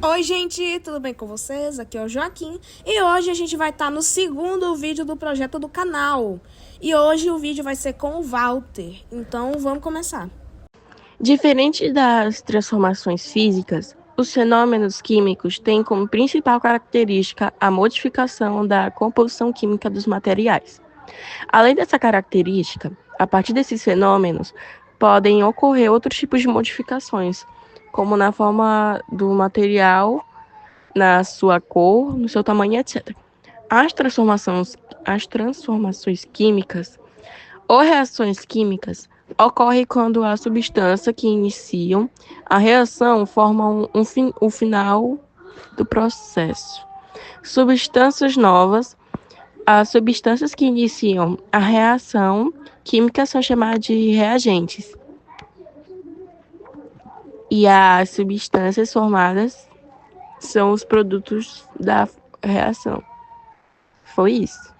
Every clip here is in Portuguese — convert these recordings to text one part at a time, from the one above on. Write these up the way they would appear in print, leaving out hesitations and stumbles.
Oi, gente, tudo bem com vocês? Aqui é o Joaquim e hoje a gente vai estar no segundo vídeo do projeto do canal. E hoje o vídeo vai ser com o Walter, então vamos começar. Diferente das transformações físicas, os fenômenos químicos têm como principal característica a modificação da composição química dos materiais. Além dessa característica, a partir desses fenômenos, podem ocorrer outros tipos de modificações, como na forma do material, na sua cor, no seu tamanho, etc. As transformações químicas ou reações químicas ocorrem quando a substância que iniciam a reação forma o final do processo. Substâncias novas. As substâncias que iniciam a reação química são chamadas de reagentes. E as substâncias formadas são os produtos da reação. Foi isso.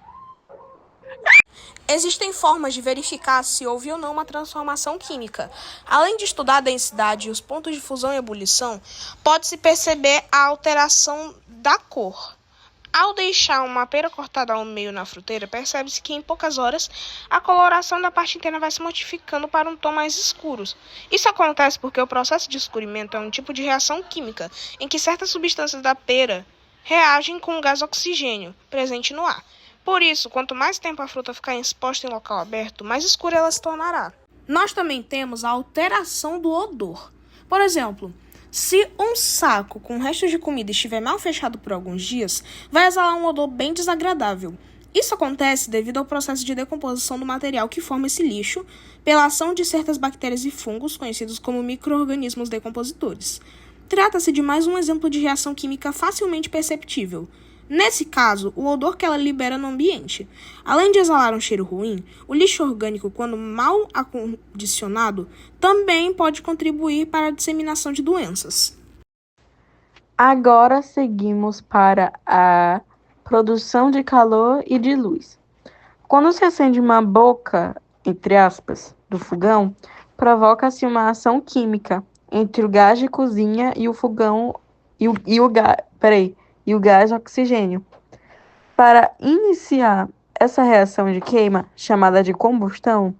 Existem formas de verificar se houve ou não uma transformação química. Além de estudar a densidade e os pontos de fusão e ebulição, pode-se perceber a alteração da cor. Ao deixar uma pera cortada ao meio na fruteira, percebe-se que em poucas horas a coloração da parte interna vai se modificando para um tom mais escuro. Isso acontece porque o processo de escurimento é um tipo de reação química em que certas substâncias da pera reagem com o gás oxigênio presente no ar. Por isso, quanto mais tempo a fruta ficar exposta em local aberto, mais escura ela se tornará. Nós também temos a alteração do odor. Por exemplo, se um saco com restos de comida estiver mal fechado por alguns dias, vai exalar um odor bem desagradável. Isso acontece devido ao processo de decomposição do material que forma esse lixo, pela ação de certas bactérias e fungos, conhecidos como micro-organismos decompositores. Trata-se de mais um exemplo de reação química facilmente perceptível. Nesse caso, o odor que ela libera no ambiente. Além de exalar um cheiro ruim, o lixo orgânico, quando mal acondicionado, também pode contribuir para a disseminação de doenças. Agora seguimos para a produção de calor e de luz. Quando se acende uma boca, entre aspas, do fogão, provoca-se uma ação química entre o gás de cozinha e o fogão e o gás oxigênio. Para iniciar essa reação de queima, chamada de combustão,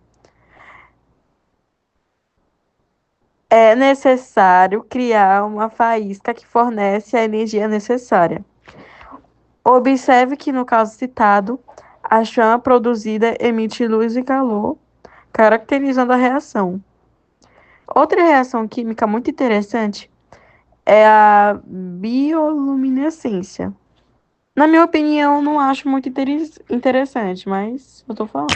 é necessário criar uma faísca que fornece a energia necessária. Observe que, no caso citado, a chama produzida emite luz e calor, caracterizando a reação. Outra reação química muito interessante é a bioluminescência. Na minha opinião, não acho muito interessante, mas eu tô falando.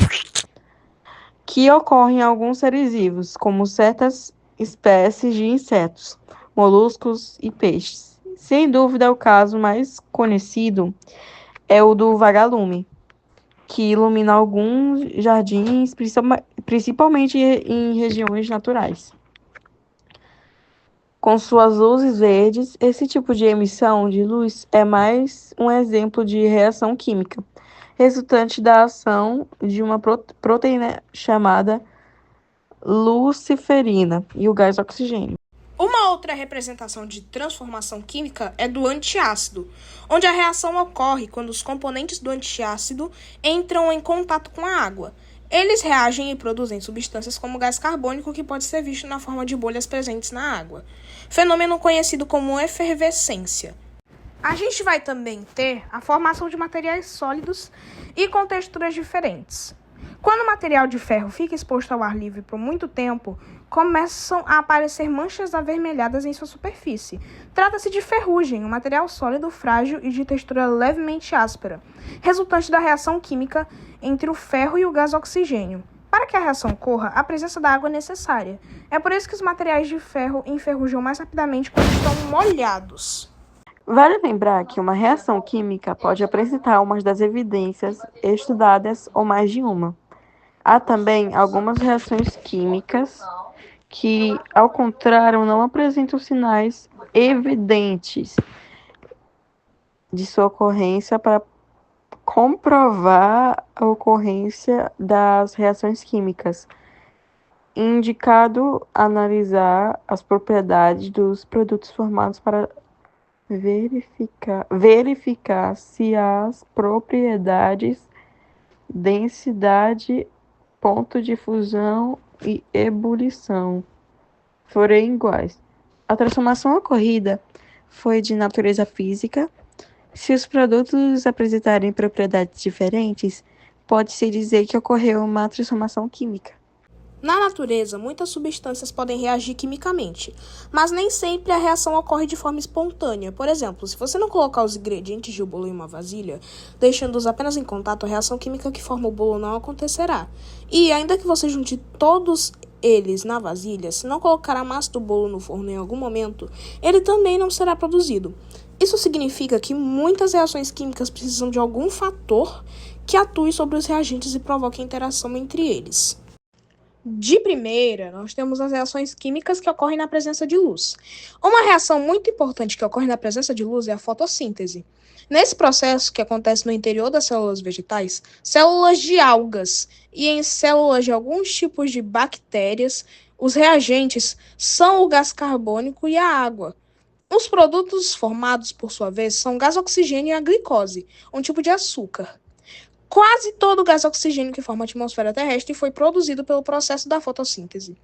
Que ocorre em alguns seres vivos, como certas espécies de insetos, moluscos e peixes. Sem dúvida, o caso mais conhecido é o do vagalume, que ilumina alguns jardins, principalmente em regiões naturais. Com suas luzes verdes, esse tipo de emissão de luz é mais um exemplo de reação química, resultante da ação de uma proteína chamada luciferina e o gás oxigênio. Uma outra representação de transformação química é do antiácido, onde a reação ocorre quando os componentes do antiácido entram em contato com a água. Eles reagem e produzem substâncias como gás carbônico, que pode ser visto na forma de bolhas presentes na água, fenômeno conhecido como efervescência. A gente vai também ter a formação de materiais sólidos e com texturas diferentes. Quando o material de ferro fica exposto ao ar livre por muito tempo, começam a aparecer manchas avermelhadas em sua superfície. Trata-se de ferrugem, um material sólido, frágil e de textura levemente áspera, resultante da reação química entre o ferro e o gás oxigênio. Para que a reação ocorra, a presença da água é necessária. É por isso que os materiais de ferro enferrujam mais rapidamente quando estão molhados. Vale lembrar que uma reação química pode apresentar uma das evidências estudadas ou mais de uma. Há também algumas reações químicas que, ao contrário, não apresentam sinais evidentes de sua ocorrência para comprovar a ocorrência das reações químicas. Indicado analisar as propriedades dos produtos formados para verificar se as propriedades densidade, ponto de fusão e ebulição forem iguais. A transformação ocorrida foi de natureza física. Se os produtos apresentarem propriedades diferentes, pode-se dizer que ocorreu uma transformação química. Na natureza, muitas substâncias podem reagir quimicamente, mas nem sempre a reação ocorre de forma espontânea. Por exemplo, se você não colocar os ingredientes de um bolo em uma vasilha, deixando-os apenas em contato, a reação química que forma o bolo não acontecerá. E, ainda que você junte todos eles na vasilha, se não colocar a massa do bolo no forno em algum momento, ele também não será produzido. Isso significa que muitas reações químicas precisam de algum fator que atue sobre os reagentes e provoque interação entre eles. De primeira, nós temos as reações químicas que ocorrem na presença de luz. Uma reação muito importante que ocorre na presença de luz é a fotossíntese. Nesse processo, que acontece no interior das células vegetais, células de algas e em células de alguns tipos de bactérias, os reagentes são o gás carbônico e a água. Os produtos formados, por sua vez, são o gás oxigênio e a glicose, um tipo de açúcar. Quase todo o gás oxigênio que forma a atmosfera terrestre foi produzido pelo processo da fotossíntese.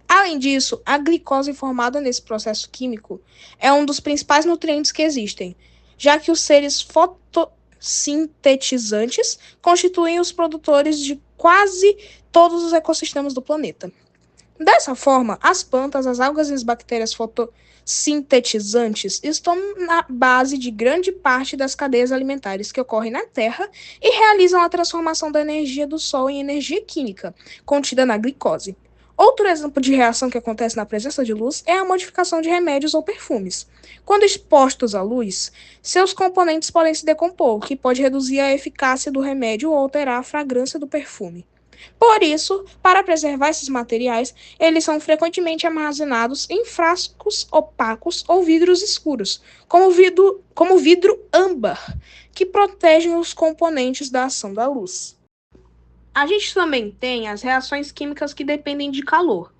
Além disso, a glicose formada nesse processo químico é um dos principais nutrientes que existem, já que os seres fotossintetizantes constituem os produtores de quase todos os ecossistemas do planeta. Dessa forma, as plantas, as algas e as bactérias sintetizantes estão na base de grande parte das cadeias alimentares que ocorrem na Terra e realizam a transformação da energia do Sol em energia química, contida na glicose. Outro exemplo de reação que acontece na presença de luz é a modificação de remédios ou perfumes. Quando expostos à luz, seus componentes podem se decompor, o que pode reduzir a eficácia do remédio ou alterar a fragrância do perfume. Por isso, para preservar esses materiais, eles são frequentemente armazenados em frascos opacos ou vidros escuros, como vidro âmbar, que protegem os componentes da ação da luz. A gente também tem as reações químicas que dependem de calor.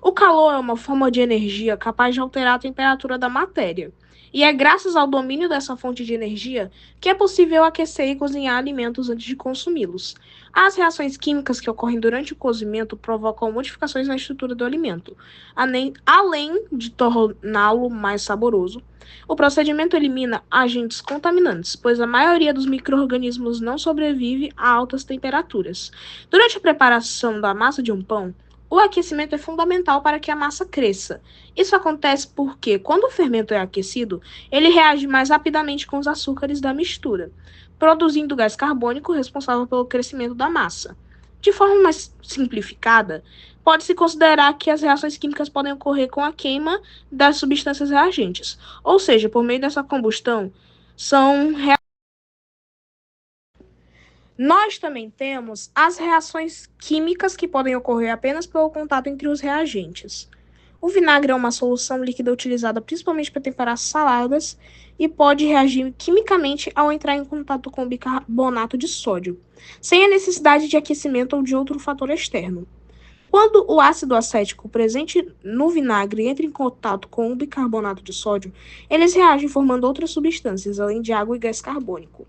O calor é uma forma de energia capaz de alterar a temperatura da matéria. E é graças ao domínio dessa fonte de energia que é possível aquecer e cozinhar alimentos antes de consumi-los. As reações químicas que ocorrem durante o cozimento provocam modificações na estrutura do alimento, além de torná-lo mais saboroso. O procedimento elimina agentes contaminantes, pois a maioria dos micro-organismos não sobrevive a altas temperaturas. Durante a preparação da massa de um pão, o aquecimento é fundamental para que a massa cresça. Isso acontece porque, quando o fermento é aquecido, ele reage mais rapidamente com os açúcares da mistura, produzindo gás carbônico responsável pelo crescimento da massa. De forma mais simplificada, pode-se considerar que as reações químicas podem ocorrer com a queima das substâncias reagentes, ou seja, por meio dessa combustão, Nós também temos as reações químicas que podem ocorrer apenas pelo contato entre os reagentes. O vinagre é uma solução líquida utilizada principalmente para temperar saladas e pode reagir quimicamente ao entrar em contato com o bicarbonato de sódio, sem a necessidade de aquecimento ou de outro fator externo. Quando o ácido acético presente no vinagre entra em contato com o bicarbonato de sódio, eles reagem formando outras substâncias, além de água e gás carbônico.